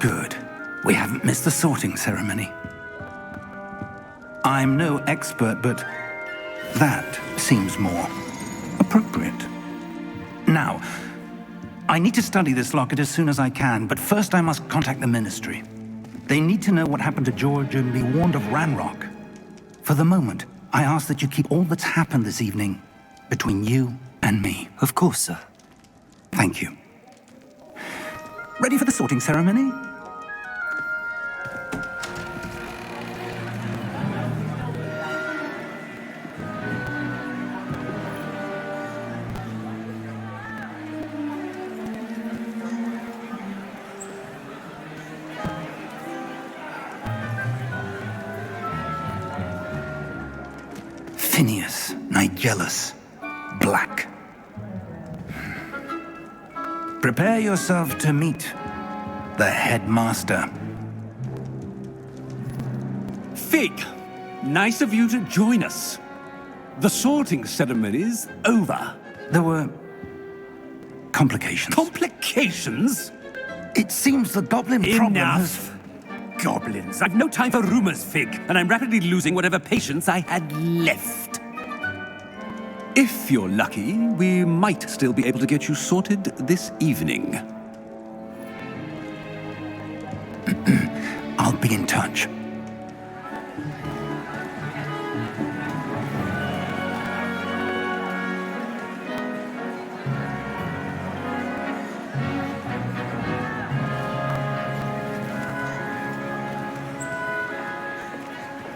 Good. We haven't missed the sorting ceremony. I'm no expert, but that seems more appropriate. Now, I need to study this locket as soon as I can, but first I must contact the Ministry. They need to know what happened to George and be warned of Ranrock. For the moment, I ask that you keep all that's happened this evening between you and me. Of course, sir. Thank you. Ready for the sorting ceremony? Phineas, Nigellus, Black. Prepare yourself to meet the headmaster. Fig, nice of you to join us. The sorting ceremony's over. There were complications. Complications? It seems the goblin problem has... Enough! Goblins. I've no time for rumors, Fig, and I'm rapidly losing whatever patience I had left. If you're lucky, we might still be able to get you sorted this evening. I'll be in touch.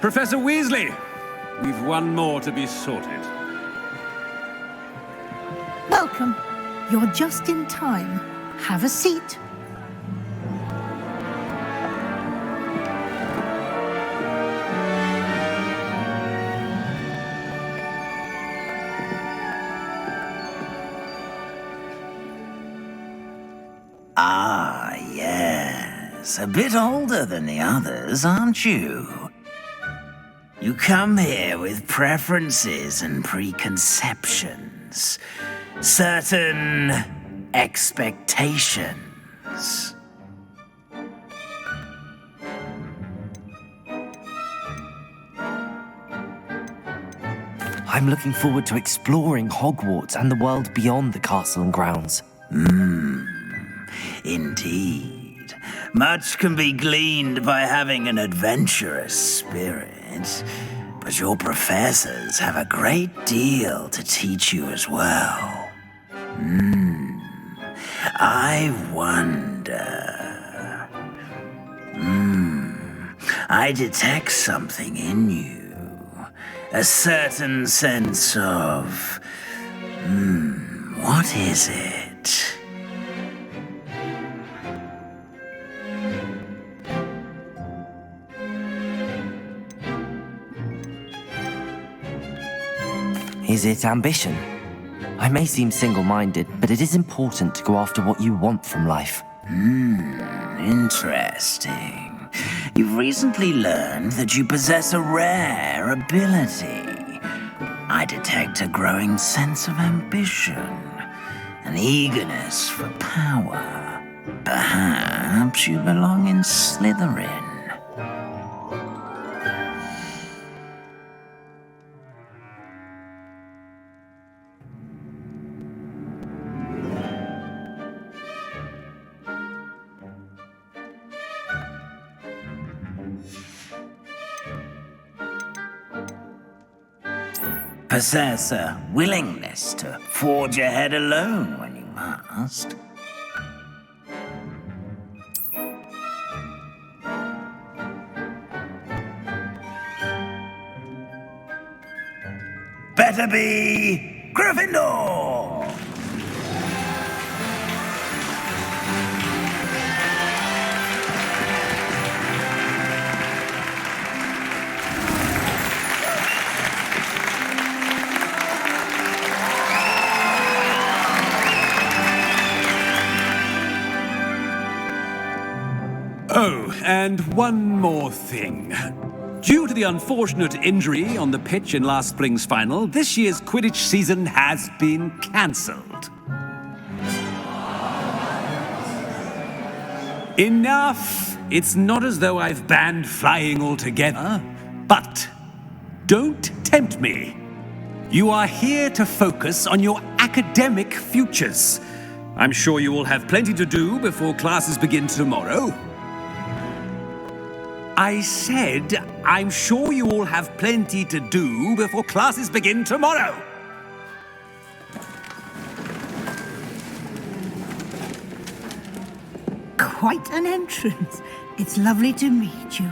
Professor Weasley, we've one more to be sorted. Welcome. You're just in time. Have a seat. Ah, yes. A bit older than the others, aren't you? You come here with preferences and preconceptions. Certain expectations. I'm looking forward to exploring Hogwarts and the world beyond the castle and grounds. Indeed. Much can be gleaned by having an adventurous spirit, but your professors have a great deal to teach you as well. I wonder... I detect something in you. A certain sense of... what is it? Is it ambition? I may seem single-minded, but it is important to go after what you want from life. Interesting. You've recently learned that you possess a rare ability. I detect a growing sense of ambition, an eagerness for power. Perhaps you belong in Slytherin. Possess a willingness to forge ahead alone when you must. Better be Gryffindor! Oh, and one more thing. Due to the unfortunate injury on the pitch in last spring's final, this year's Quidditch season has been cancelled. Enough! It's not as though I've banned flying altogether, but don't tempt me. You are here to focus on your academic futures. I'm sure you will have plenty to do before classes begin tomorrow. I said, I'm sure you all have plenty to do before classes begin tomorrow. Quite an entrance. It's lovely to meet you.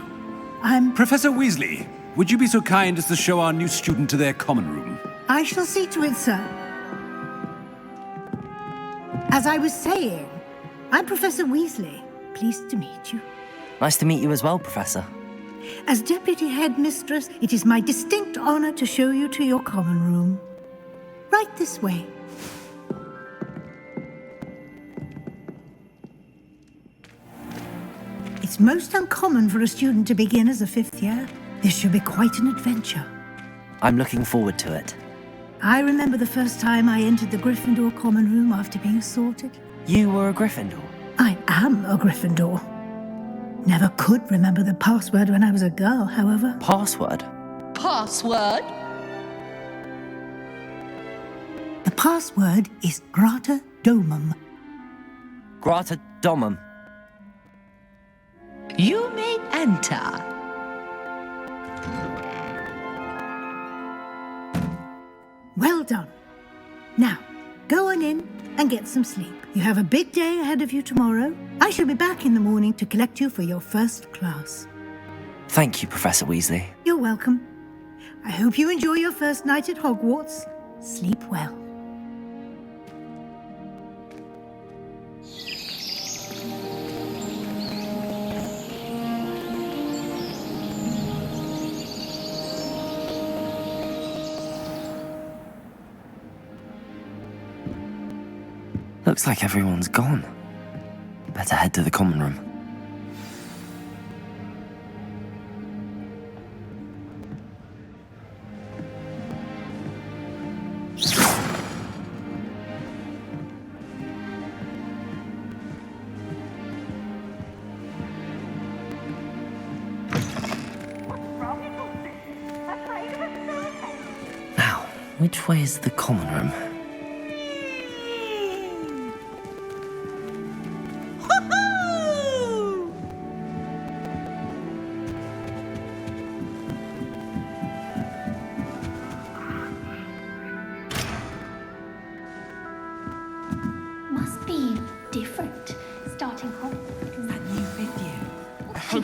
I'm... Professor Weasley, would you be so kind as to show our new student to their common room? I shall see to it, sir. As I was saying, I'm Professor Weasley. Pleased to meet you. Nice to meet you as well, Professor. As Deputy Headmistress, it is my distinct honor to show you to your common room. Right this way. It's most uncommon for a student to begin as a fifth year. This should be quite an adventure. I'm looking forward to it. I remember the first time I entered the Gryffindor common room after being sorted. You were a Gryffindor? I am a Gryffindor. Never could remember the password when I was a girl, however. Password? Password? The password is Grata Domum. Grata Domum. You may enter. Well done. Now, go on in and get some sleep. You have a big day ahead of you tomorrow. I shall be back in the morning to collect you for your first class. Thank you, Professor Weasley. You're welcome. I hope you enjoy your first night at Hogwarts. Sleep well. Looks like everyone's gone. Better head to the common room. Now, which way is the common room? Must be different, starting off. That new video. Let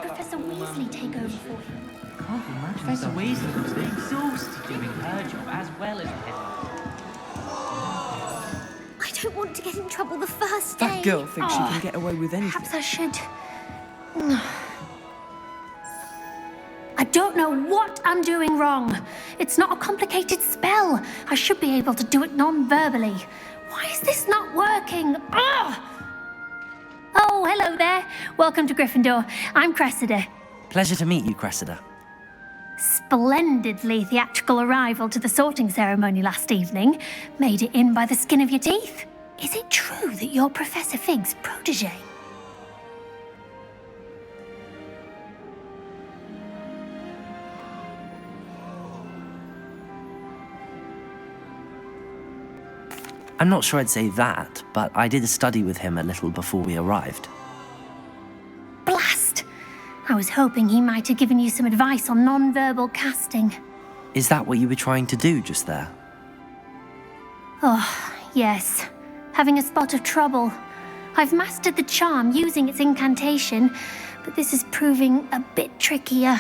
Professor Weasley take over for him. Can't imagine Professor Weasley was exhausted doing her job as well as him. I don't want to get in trouble the first day. That girl thinks she can get away with anything. Perhaps I should. I don't know what I'm doing wrong. It's not a complicated spell. I should be able to do it non-verbally. Why is this not working? Ugh! Oh, hello there. Welcome to Gryffindor. I'm Cressida. Pleasure to meet you, Cressida. Splendidly theatrical arrival to the sorting ceremony last evening. Made it in by the skin of your teeth. Is it true that you're Professor Fig's protege? I'm not sure I'd say that, but I did study with him a little before we arrived. Blast! I was hoping he might have given you some advice on non-verbal casting. Is that what you were trying to do just there? Oh, yes. Having a spot of trouble. I've mastered the charm using its incantation, but this is proving a bit trickier.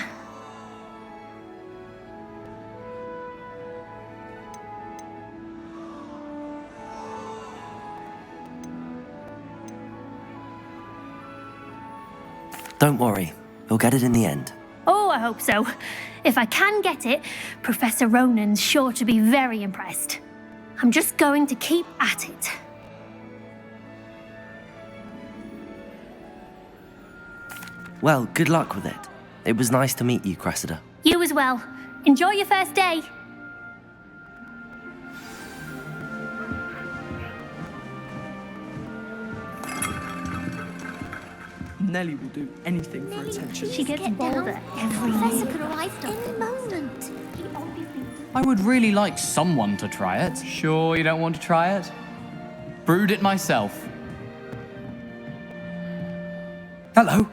Don't worry, you'll get it in the end. Oh, I hope so. If I can get it, Professor Ronan's sure to be very impressed. I'm just going to keep at it. Well, good luck with it. It was nice to meet you, Cressida. You as well. Enjoy your first day. Nellie will do anything for attention. She gets bolder every year. Could arrive any moment. I would really like someone to try it. Sure you don't want to try it? Brewed it myself. Hello,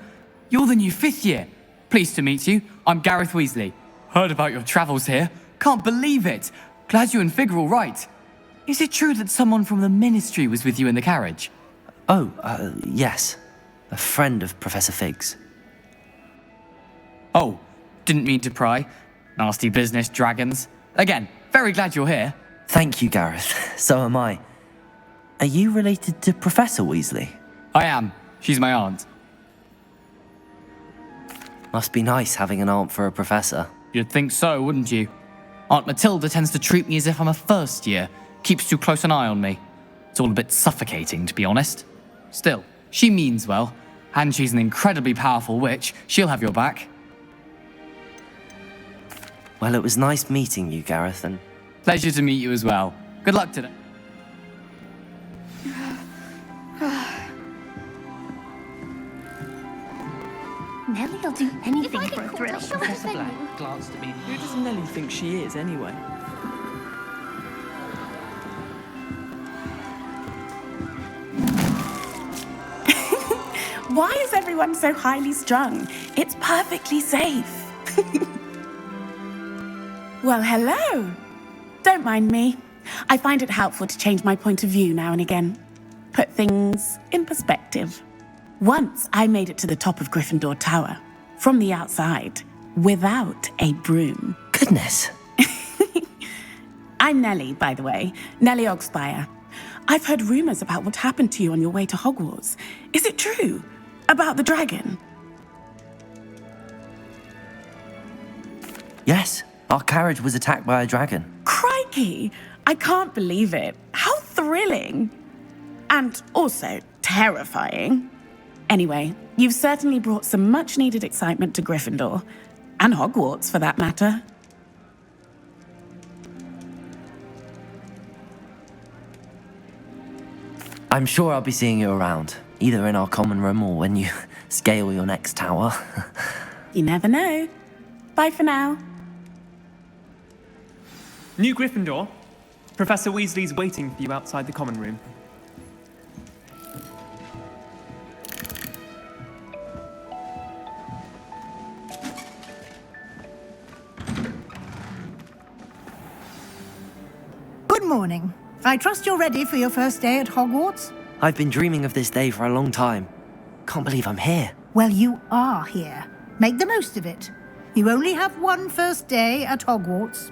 you're the new 5th year. Pleased to meet you. I'm Gareth Weasley. Heard about your travels here. Can't believe it. Glad you and Fig are all right. Is it true that someone from the Ministry was with you in the carriage? Oh, yes. A friend of Professor Fig's. Oh, didn't mean to pry. Nasty business, dragons. Again, very glad you're here. Thank you, Gareth. So am I. Are you related to Professor Weasley? I am. She's my aunt. Must be nice having an aunt for a professor. You'd think so, wouldn't you? Aunt Matilda tends to treat me as if I'm a first year. Keeps too close an eye on me. It's all a bit suffocating, to be honest. Still, she means well. And she's an incredibly powerful witch. She'll have your back. Well, it was nice meeting you, Gareth, and... Pleasure to meet you as well. Good luck today. Nellie'll do anything for a thrill. Professor Black glanced at me. Who does Nellie think she is, anyway? Why is everyone so highly strung? It's perfectly safe. Well, hello. Don't mind me. I find it helpful to change my point of view now and again. Put things in perspective. Once I made it to the top of Gryffindor Tower, from the outside, without a broom. Goodness. I'm Nellie, by the way. Nellie Ogspire. I've heard rumors about what happened to you on your way to Hogwarts. Is it true? About the dragon? Yes, our carriage was attacked by a dragon. Crikey! I can't believe it. How thrilling! And also terrifying. Anyway, you've certainly brought some much-needed excitement to Gryffindor. And Hogwarts, for that matter. I'm sure I'll be seeing you around, either in our common room or when you scale your next tower. You never know. Bye for now. New Gryffindor. Professor Weasley's waiting for you outside the common room. Good morning. I trust you're ready for your first day at Hogwarts? I've been dreaming of this day for a long time. Can't believe I'm here. Well, you are here. Make the most of it. You only have one first day at Hogwarts.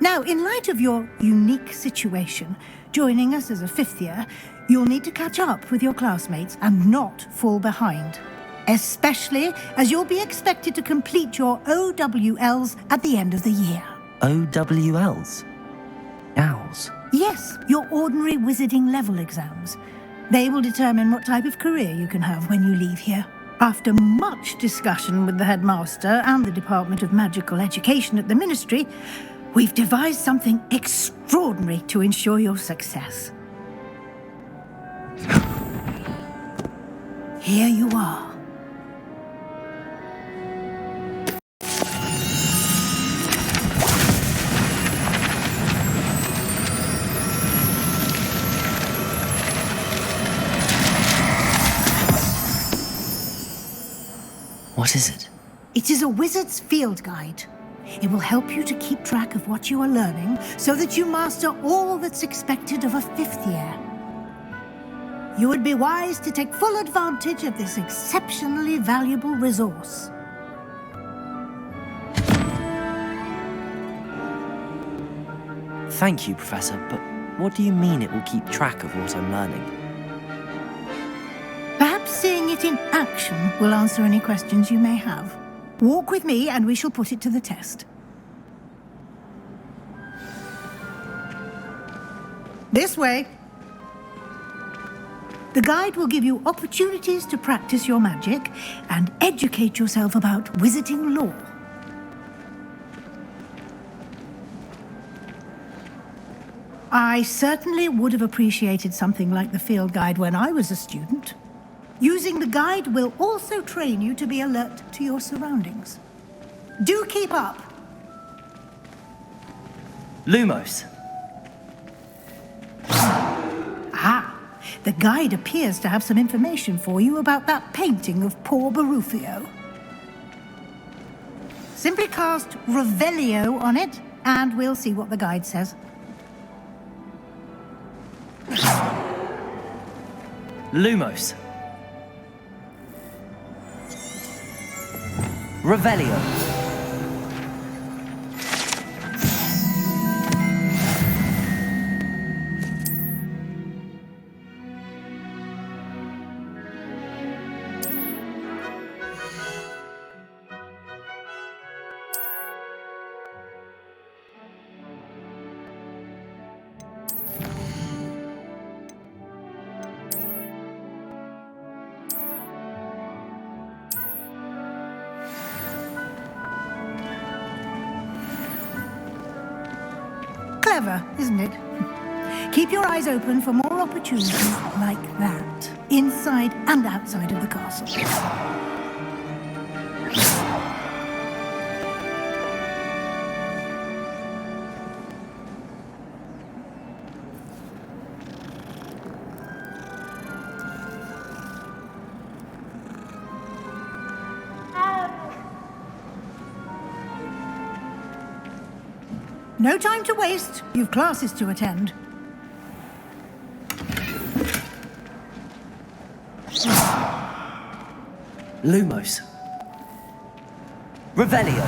Now, in light of your unique situation, joining us as a 5th year, you'll need to catch up with your classmates and not fall behind. Especially as you'll be expected to complete your OWLs at the end of the year. OWLs? Owls? Yes, your ordinary wizarding level exams. They will determine what type of career you can have when you leave here. After much discussion with the headmaster and the Department of Magical Education at the Ministry, we've devised something extraordinary to ensure your success. Here you are. What is it? It is a wizard's field guide. It will help you to keep track of what you are learning so that you master all that's expected of a 5th year. You would be wise to take full advantage of this exceptionally valuable resource. Thank you, Professor, but what do you mean it will keep track of what I'm learning? Perhaps seeing it in action will answer any questions you may have. Walk with me and we shall put it to the test. This way. The guide will give you opportunities to practice your magic and educate yourself about wizarding lore. I certainly would have appreciated something like the field guide when I was a student. Using the guide will also train you to be alert to your surroundings. Do keep up. Lumos. Ah, the guide appears to have some information for you about that painting of poor Barufio. Simply cast Revelio on it, and we'll see what the guide says. Lumos. Revelio. Clever, isn't it? Keep your eyes open for more opportunities like that, inside and outside of the castle. No time to waste. You've classes to attend. Lumos. Revelio.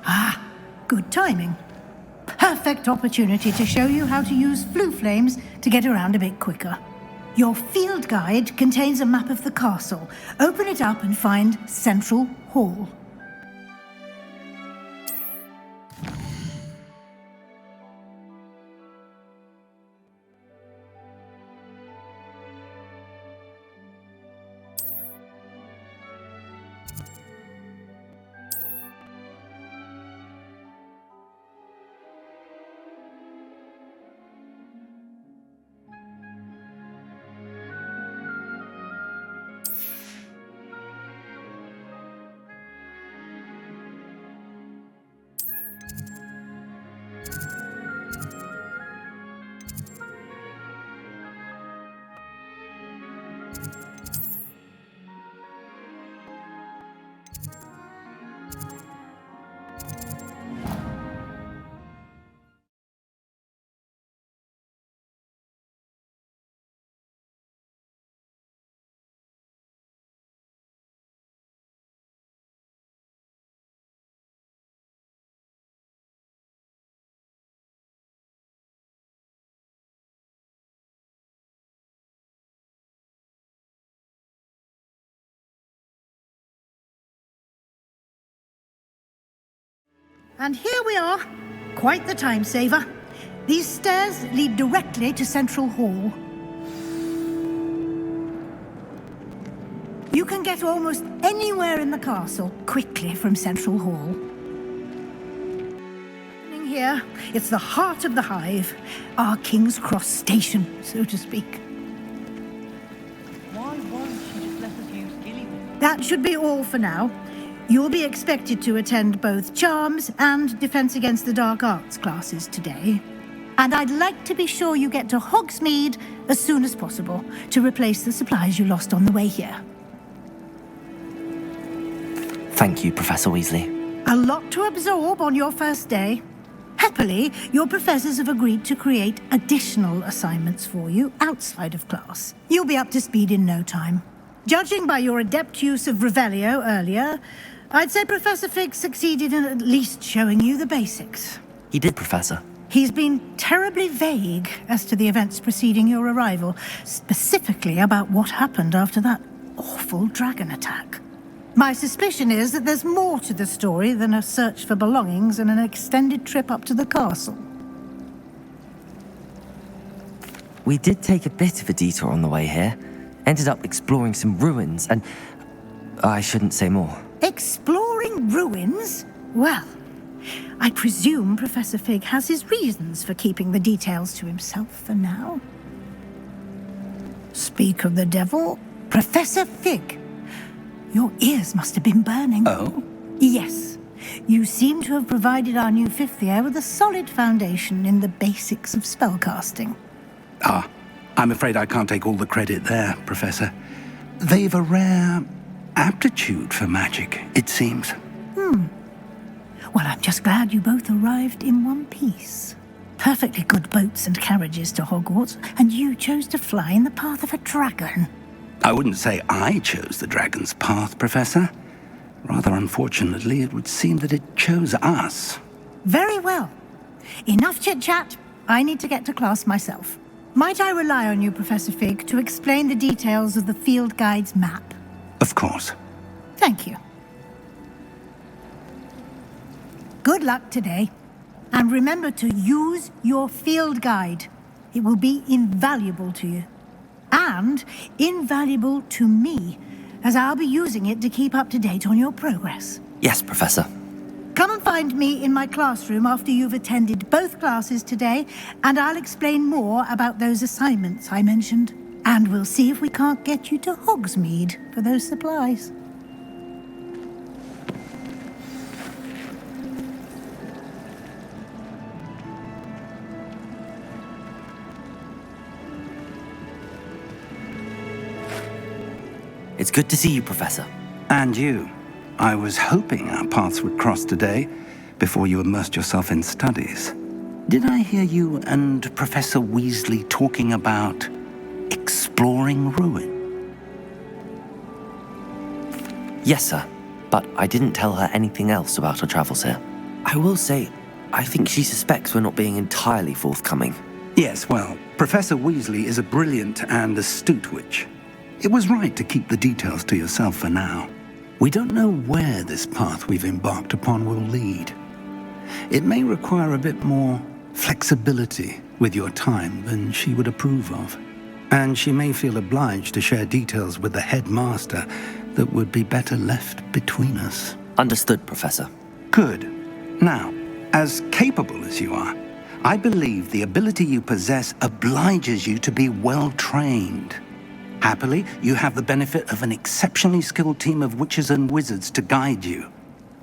Ah, good timing. Perfect opportunity to show you how to use flue flames to get around a bit quicker. Your field guide contains a map of the castle. Open it up and find Central Hall. And here we are. Quite the time saver. These stairs lead directly to Central Hall. You can get almost anywhere in the castle quickly from Central Hall. Here, it's the heart of the hive, our King's Cross station, so to speak. Why won't she just let us use Gillywood? That should be all for now. You'll be expected to attend both Charms and Defense Against the Dark Arts classes today. And I'd like to be sure you get to Hogsmeade as soon as possible to replace the supplies you lost on the way here. Thank you, Professor Weasley. A lot to absorb on your first day. Happily, your professors have agreed to create additional assignments for you outside of class. You'll be up to speed in no time. Judging by your adept use of Revelio earlier, I'd say Professor Fig succeeded in at least showing you the basics. He did, Professor. He's been terribly vague as to the events preceding your arrival, specifically about what happened after that awful dragon attack. My suspicion is that there's more to the story than a search for belongings and an extended trip up to the castle. We did take a bit of a detour on the way here. Ended up exploring some ruins and... I shouldn't say more. Exploring ruins? Well, I presume Professor Fig has his reasons for keeping the details to himself for now. Speak of the devil, Professor Fig. Your ears must have been burning. Oh? Yes. You seem to have provided our new fifth year with a solid foundation in the basics of spellcasting. Ah, I'm afraid I can't take all the credit there, Professor. They've a rare aptitude for magic, it seems. Well, I'm just glad you both arrived in one piece. Perfectly good boats and carriages to Hogwarts, and you chose to fly in the path of a dragon. I wouldn't say I chose the dragon's path, Professor. Rather unfortunately, it would seem that it chose us. Very well. Enough chit-chat. I need to get to class myself. Might I rely on you, Professor Fig, to explain the details of the field guide's map? Of course. Thank you. Good luck today. And remember to use your field guide. It will be invaluable to you. And invaluable to me, as I'll be using it to keep up to date on your progress. Yes, Professor. Come and find me in my classroom after you've attended both classes today, and I'll explain more about those assignments I mentioned. And we'll see if we can't get you to Hogsmeade for those supplies. It's good to see you, Professor. And you. I was hoping our paths would cross today, before you immersed yourself in studies. Did I hear you and Professor Weasley talking about exploring ruin? Yes, sir. But I didn't tell her anything else about our travels here. I will say, I think she suspects we're not being entirely forthcoming. Yes, well, Professor Weasley is a brilliant and astute witch. It was right to keep the details to yourself for now. We don't know where this path we've embarked upon will lead. It may require a bit more flexibility with your time than she would approve of. And she may feel obliged to share details with the headmaster that would be better left between us. Understood, Professor. Good. Now, as capable as you are, I believe the ability you possess obliges you to be well trained. Happily, you have the benefit of an exceptionally skilled team of witches and wizards to guide you.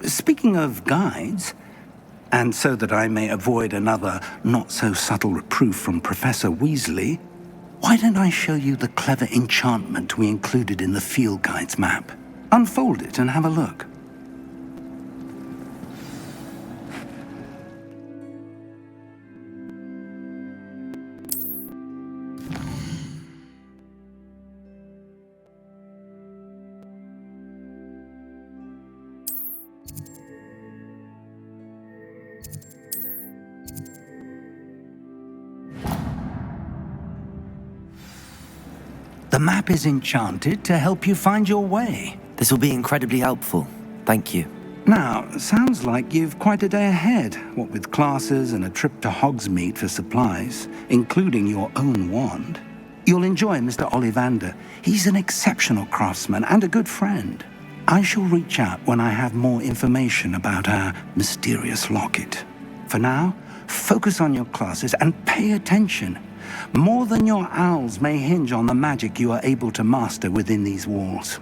Speaking of guides, and so that I may avoid another not-so-subtle reproof from Professor Weasley, why don't I show you the clever enchantment we included in the field guide's map? Unfold it and have a look. The map is enchanted to help you find your way. This will be incredibly helpful. Thank you. Now, sounds like you've quite a day ahead, what with classes and a trip to Hogsmeade for supplies, including your own wand. You'll enjoy Mr. Ollivander. He's an exceptional craftsman and a good friend. I shall reach out when I have more information about our mysterious locket. For now, focus on your classes and pay attention. More than your owls may hinge on the magic you are able to master within these walls.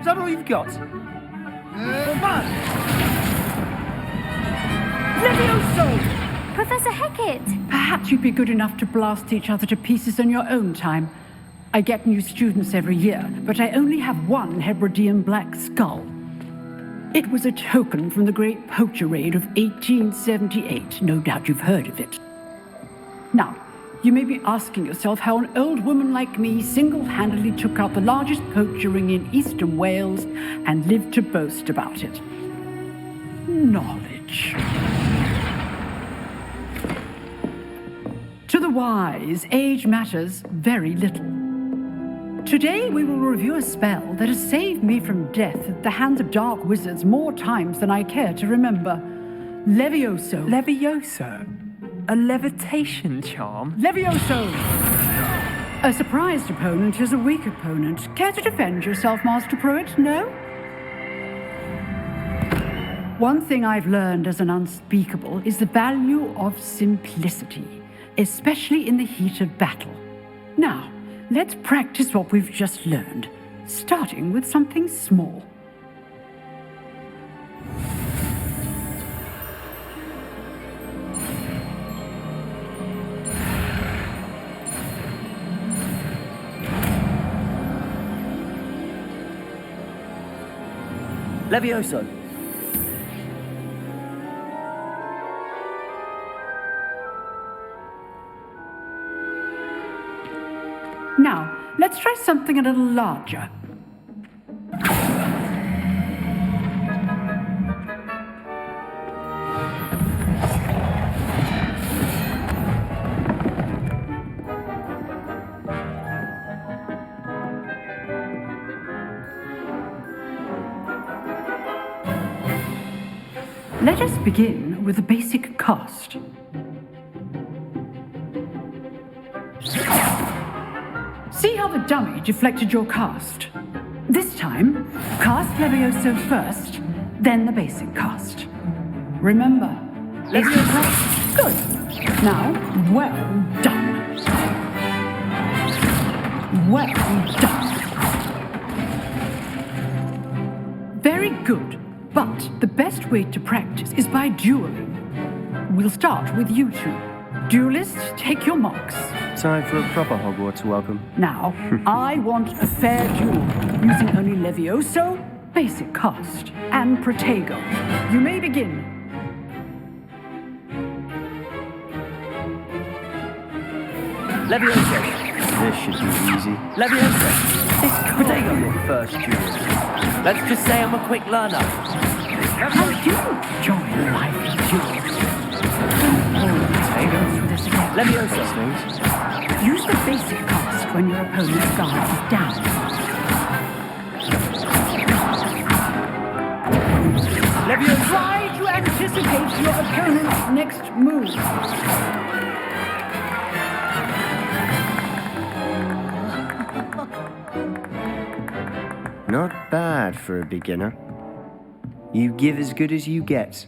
that all you've got? Levioso! Professor Hackett! Perhaps you'd be good enough to blast each other to pieces on your own time. I get new students every year, but I only have one Hebridean black skull. It was a token from the Great Poacher Raid of 1878. No doubt you've heard of it. Now, you may be asking yourself how an old woman like me single-handedly took out the largest poacher ring in eastern Wales and lived to boast about it. Knowledge. To the wise, age matters very little. Today we will review a spell that has saved me from death at the hands of dark wizards more times than I care to remember. Levioso. Levioso? A levitation charm? Levioso! A surprised opponent is a weak opponent. Care to defend yourself, Master Pruitt? No? One thing I've learned as an unspeakable is the value of simplicity, especially in the heat of battle. Now, let's practice what we've just learned, starting with something small. Levioso. Now, let's try something a little larger. Let us begin with the basic cast. See how the dummy deflected your cast? This time, cast Levioso first, then the basic cast. Remember, Levioso. Good. Now, well done. Well done. Very good. But the best way to practice is by dueling. We'll start with you two. Duelists, take your marks. Time for a proper Hogwarts welcome. Now, I want a fair duel, using only Levioso, basic cast, and Protego. You may begin. Levioso. This should be easy. Levioso. Protego, your first duel. Let's just say I'm a quick learner. How do you join lively duels? Go through this again. Levioso. Use the basic cast when your opponent's guard is down. Levioso. Try to anticipate your opponent's next move. Not bad for a beginner. You give as good as you get.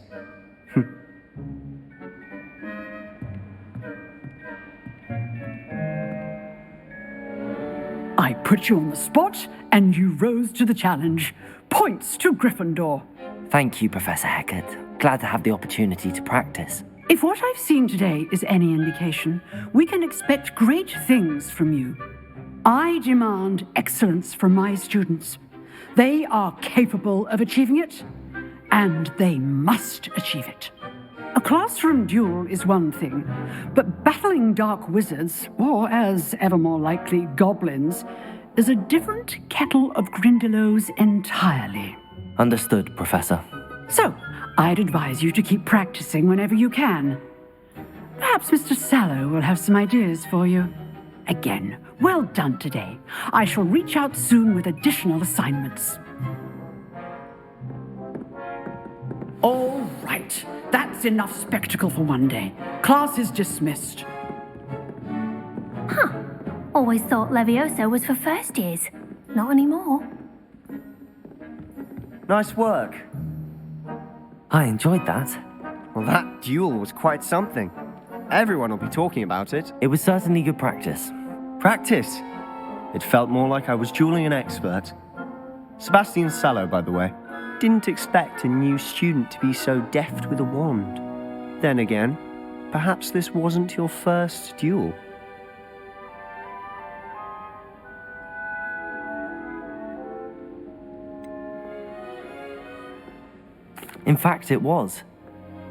I put you on the spot, and you rose to the challenge. Points to Gryffindor. Thank you, Professor Hackett. Glad to have the opportunity to practice. If what I've seen today is any indication, we can expect great things from you. I demand excellence from my students. They are capable of achieving it, and they must achieve it. A classroom duel is one thing, but battling dark wizards, or as ever more likely, goblins, is a different kettle of Grindylows entirely. Understood, Professor. So, I'd advise you to keep practicing whenever you can. Perhaps Mr. Sallow will have some ideas for you. Again, well done today. I shall reach out soon with additional assignments. All right, that's enough spectacle for one day. Class is dismissed. Huh. Always thought Levioso was for first years. Not anymore. Nice work. I enjoyed that. Well, that duel was quite something. Everyone will be talking about it. It was certainly good practice. Practice? It felt more like I was dueling an expert. Sebastian Sallow, by the way. Didn't expect a new student to be so deft with a wand. Then again, perhaps this wasn't your first duel. In fact, it was.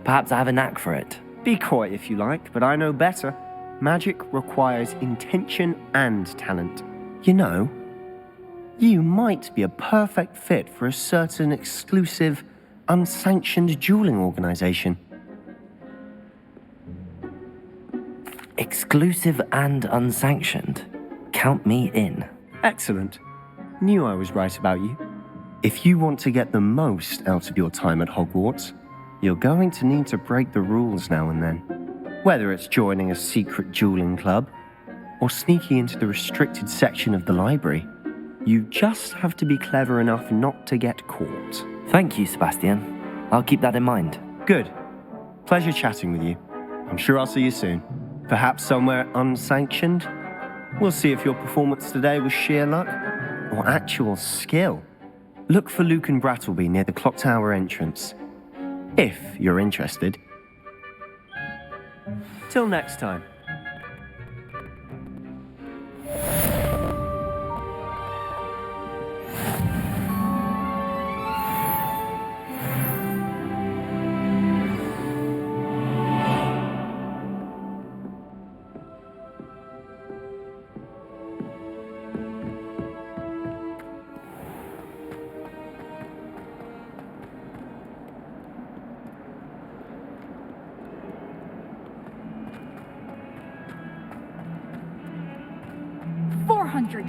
Perhaps I have a knack for it. Be coy if you like, but I know better. Magic requires intention and talent. You know, you might be a perfect fit for a certain exclusive, unsanctioned dueling organization. Exclusive and unsanctioned? Count me in. Excellent. Knew I was right about you. If you want to get the most out of your time at Hogwarts, you're going to need to break the rules now and then. Whether it's joining a secret dueling club, or sneaking into the restricted section of the library, you just have to be clever enough not to get caught. Thank you, Sebastian. I'll keep that in mind. Good. Pleasure chatting with you. I'm sure I'll see you soon. Perhaps somewhere unsanctioned? We'll see if your performance today was sheer luck or actual skill. Look for Luke and Brattleby near the clock tower entrance, if you're interested. Till next time.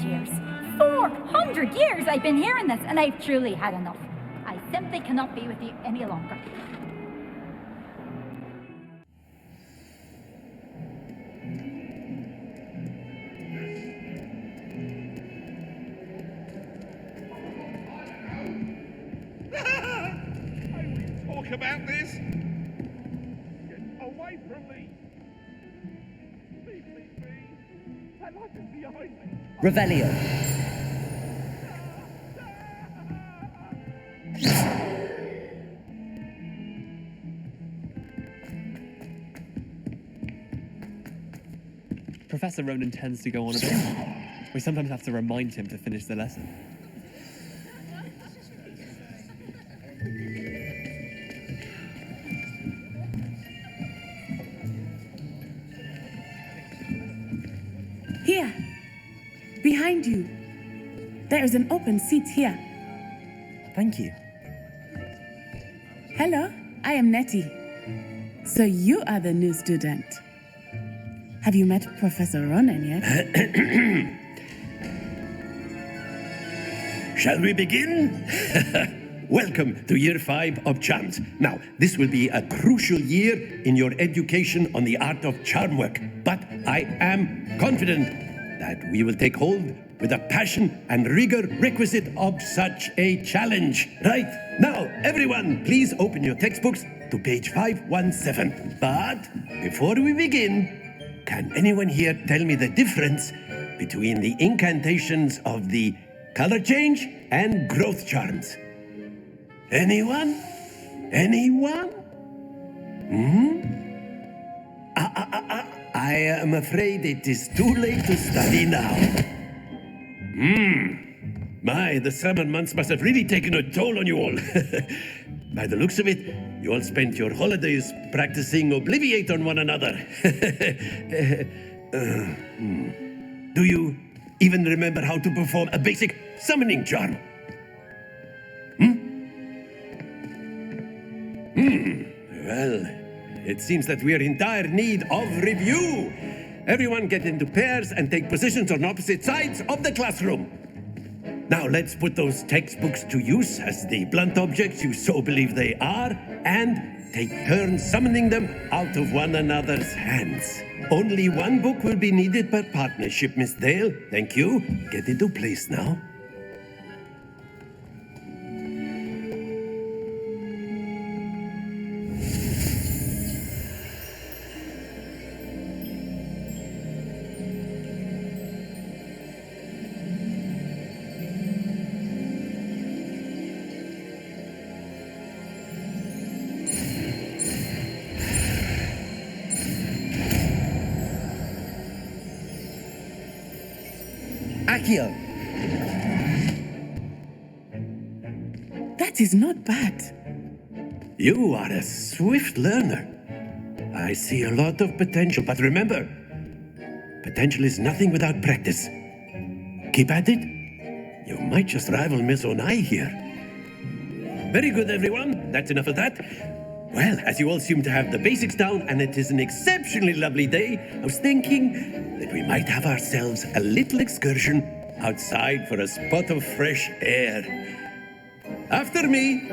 Years. 400 years I've been hearing this, and I've truly had enough. I simply cannot be with you any longer. I will talk about this. Get away from me. Leave me be. That life is behind me. Revelio. Professor Ronan tends to go on a bit. We sometimes have to remind him to finish the lesson. Here. Behind you. There is an open seat here. Thank you. Hello, I am Nettie. So you are the new student. Have you met Professor Ronan yet? Shall we begin? Welcome to Year 5 of Charms. Now, this will be a crucial year in your education on the art of charm work, but I am confident that we will take hold with the passion and rigor requisite of such a challenge. Right, now, everyone, please open your textbooks to page 517. But before we begin, can anyone here tell me the difference between the incantations of the color change and growth charms? Anyone? Anyone? I am afraid it is too late to study now. My, the summer months must have really taken a toll on you all. By the looks of it, you all spent your holidays practicing Obliviate on one another. Do you even remember how to perform a basic summoning charm? Well, it seems that we are in dire need of review. Everyone get into pairs and take positions on opposite sides of the classroom. Now let's put those textbooks to use as the blunt objects you so believe they are, and take turns summoning them out of one another's hands. Only one book will be needed per partnership, Miss Dale. Thank you. Get into place now. Accio! That is not bad. You are a swift learner. I see a lot of potential, but remember, potential is nothing without practice. Keep at it. You might just rival Miss Onai here. Very good, everyone. That's enough of that. Well, as you all seem to have the basics down, and it is an exceptionally lovely day, I was thinking that we might have ourselves a little excursion outside for a spot of fresh air. After me.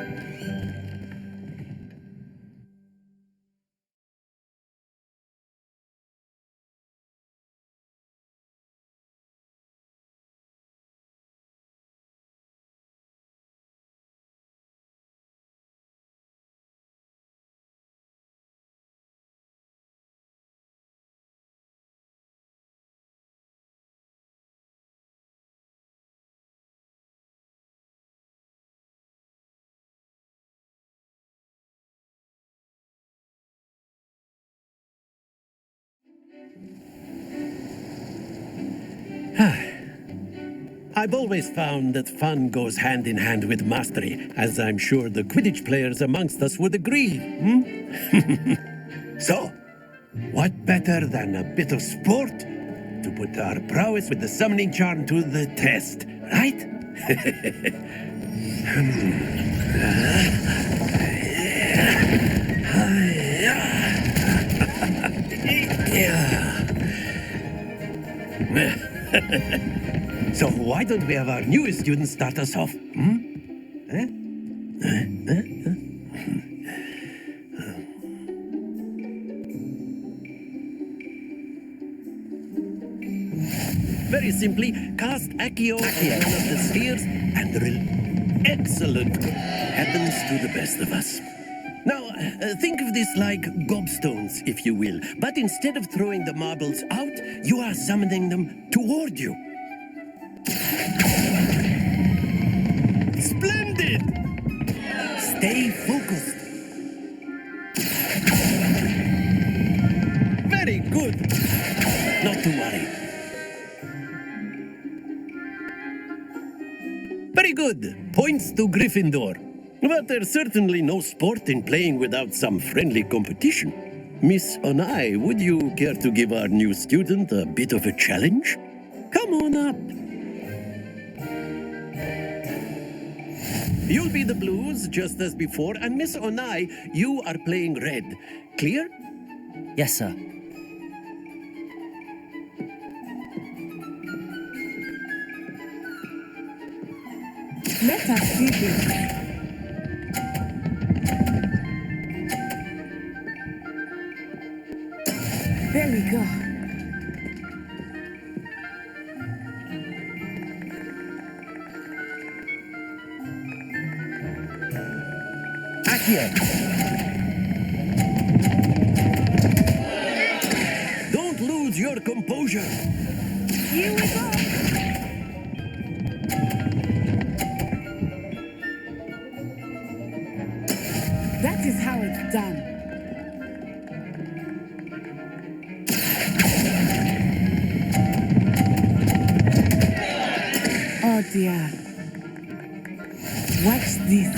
I've always found that fun goes hand in hand with mastery, as I'm sure the Quidditch players amongst us would agree. So, what better than a bit of sport to put our prowess with the summoning charm to the test, right? So why don't we have our newest student start us off? Very simply, cast Accio on one of the spheres and excellent. Happens to the best of us. Now, think of this like gobstones, if you will. But instead of throwing the marbles out, you are summoning them toward you. Splendid! Stay focused. Very good. Not to worry. Very good. Points to Gryffindor. But there's certainly no sport in playing without some friendly competition. Miss Onai, would you care to give our new student a bit of a challenge? Come on up. You'll be the blues, just as before, and Miss Onai, you are playing red. Clear? Yes, sir. Let us see this. There we go. Accio! Don't lose your composure. Here we go. That is how it's done. Oh dear. Watch this.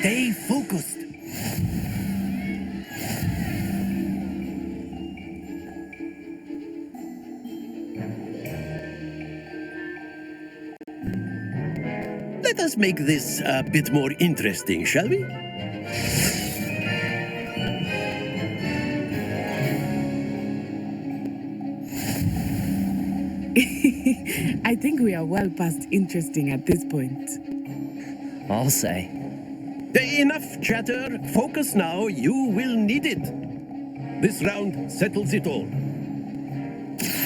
Stay focused. Let us make this a bit more interesting, shall we? I think we are well past interesting at this point. I'll say. Enough chatter. Focus now. You will need it. This round settles it all.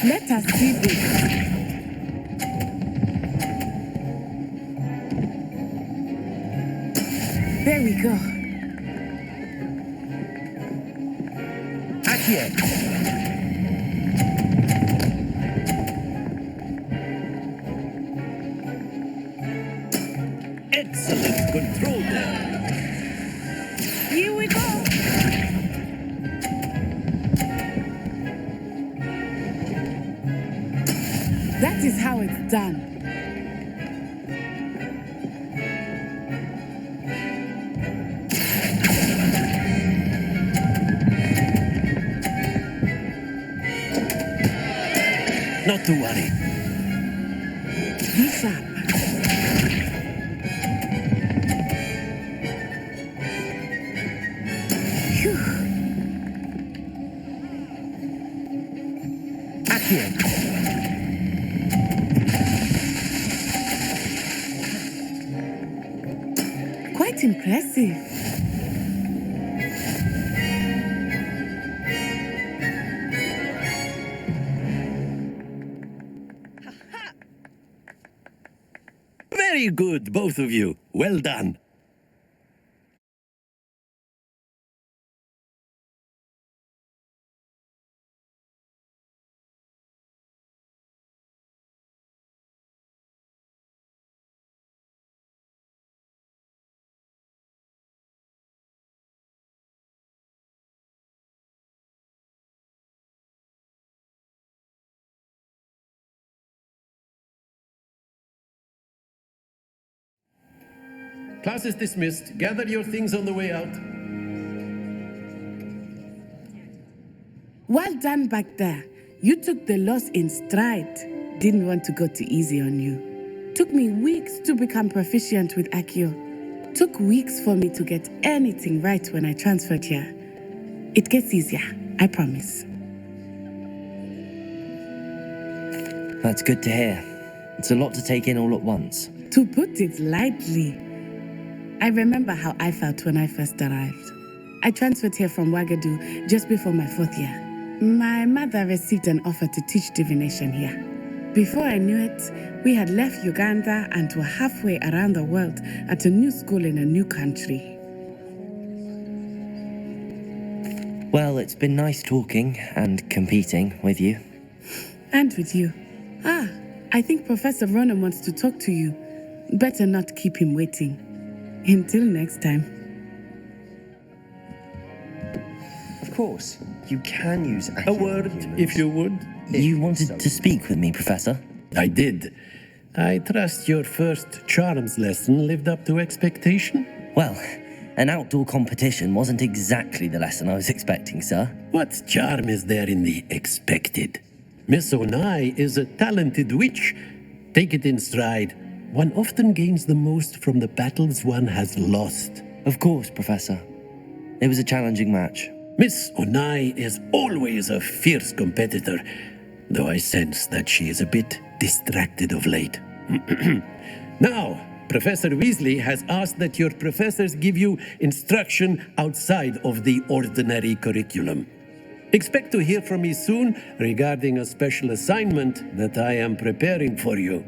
Let us see this. There we go. Accio! Excellent control there. Here we go. That is how it's done. Not to worry. Be sharp. Phew. Accio. Quite impressive. Very good, both of you. Well done. Class is dismissed. Gather your things on the way out. Well done back there. You took the loss in stride. Didn't want to go too easy on you. Took me weeks to become proficient with Accio. Took weeks for me to get anything right when I transferred here. It gets easier, I promise. That's good to hear. It's a lot to take in all at once. To put it lightly, I remember how I felt when I first arrived. I transferred here from Ouagadougou just before my 4th year. My mother received an offer to teach divination here. Before I knew it, we had left Uganda and were halfway around the world at a new school in a new country. Well, it's been nice talking and competing with you. And with you. Ah, I think Professor Ronan wants to talk to you. Better not keep him waiting. Until next time. Of course, you can use A word, if you would. You wanted to speak with me, Professor? I did. I trust your first charms lesson lived up to expectation? Well, an outdoor competition wasn't exactly the lesson I was expecting, sir. What charm is there in the expected? Miss Onai is a talented witch. Take it in stride. One often gains the most from the battles one has lost. Of course, Professor. It was a challenging match. Miss Onai is always a fierce competitor, though I sense that she is a bit distracted of late. Now, Professor Weasley has asked that your professors give you instruction outside of the ordinary curriculum. Expect to hear from me soon regarding a special assignment that I am preparing for you.